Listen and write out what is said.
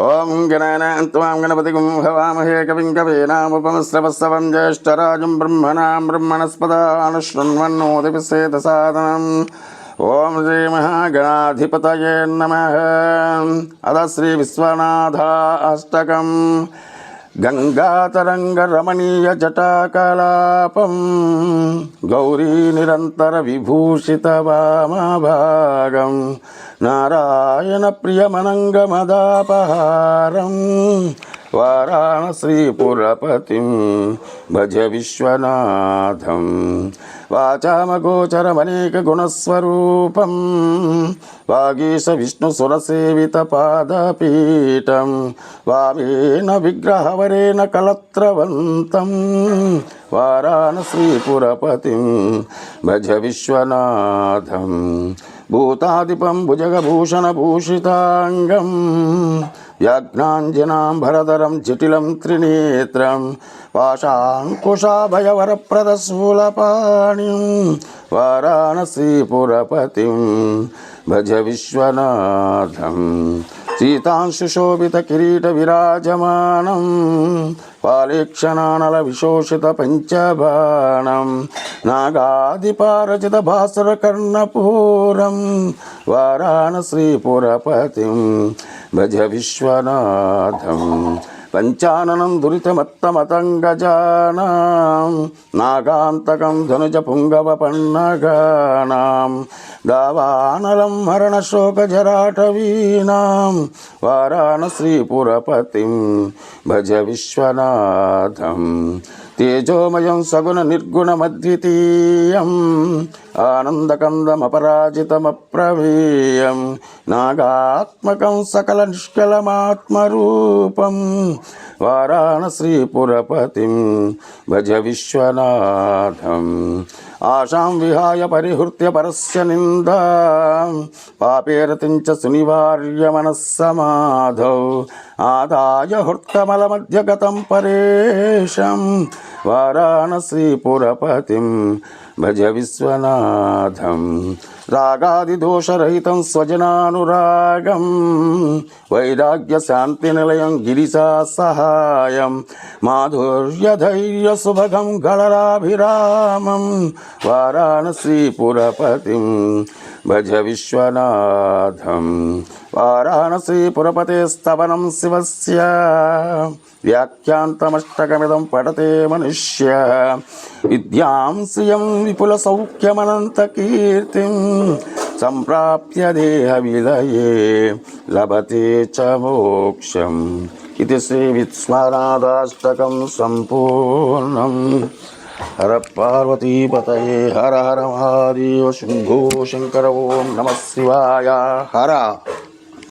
ఓం గణానాన్త్వాం గణపతిగుం హవామహే కవిం కవీనాముపమశ్రవస్తవం జ్యేష్ఠరాజం బ్రహ్మణస్పదాన శృణ్వన్నోతిపిసేదసాదనం. ఓం శ్రీ మహాగణాధిపతయే నమః. అద శ్రీ విశ్వనాథాష్టకం. గంగాతరంగరమణీయ జటాకలాపం గౌరీ నిరంతర విభూషిత వామభాగం నారాయణ ప్రియమనంగమదాపహారం వారాణసీపురపతిం భజ విశ్వనాథం. వాచామగోచరమనేక గుణస్వరూపం వాగీశ విష్ణుసురసేవిత పాదపీఠం వామేన విగ్రహవరేణ కలత్రవంతం వారాణసీపురపతిం భజ విశ్వనాథం. భూతాదిపం భుజగభూషణభూషితాంగం వ్యాఘ్నాంజనాంబరధరం జటిలం త్రినేత్రం పాశాంకుశాభయవరప్రదశూలపాణిం వారాణసీపురపతిం భజ విశ్వనాథం. సీతాంశుశోభిత కిరీట విరాజమానం పాలేక్షణానల విశోషిత పంచబాణం నాగాదిపారచిత భాసుర కర్ణపూరం వారాణసీపురపతిం భజ విశ్వనాథం. పంచాననం దురితమత్తమతంగజానాం నాగాంతకం ధనుజ పుంగవ పన్నగానాం దావానలం మరణశోకజరాటవీనాం వారాణసీపురపతిం భజ విశ్వనాథం. తేజోమయం సగుణ నిర్గుణమద్వితీయం ఆనందకందమపరాజితమప్రమేయం నాగాత్మకం సకల నిష్కలమాత్మరూపం వారాణసీపురపతిం భజ విశ్వనాథం. ఆశాం విహాయ పరిహృత్య పరస్య నిందా పాపేరతించ సునివార్య మనస్సమాధౌ ఆదాయ హృత్కమలమధ్యగతం పరేశం వారాణసీపురపతిం భజ విశ్వనాథం. రాగాదిదోషరహితం స్వజనానురాగం వైరాగ్య శాంతి నిలయం గిరిశా సహాయం మాధుర్యధైర్య సుభగం గళరాభిరామం వారాణసీపురపతిం భజ విశ్వనాథం. వారాణసీపురపతే స్తవనం శివస్య వ్యాఖ్యాంతమష్టకమిదం పఠతే మనుష్య విద్యాం శ్రియం విపుల సౌఖ్యమనంత కీర్తిం సంప్రాప్య దేహ విలయే లభతే చ మోక్షం. ఇది శ్రీ విశ్వనాథాష్టకం సంపూర్ణం. హర పార్వతీపతయే హర హర మహాదేవ శంభో శంకర. ఓం నమః శివాయ. హర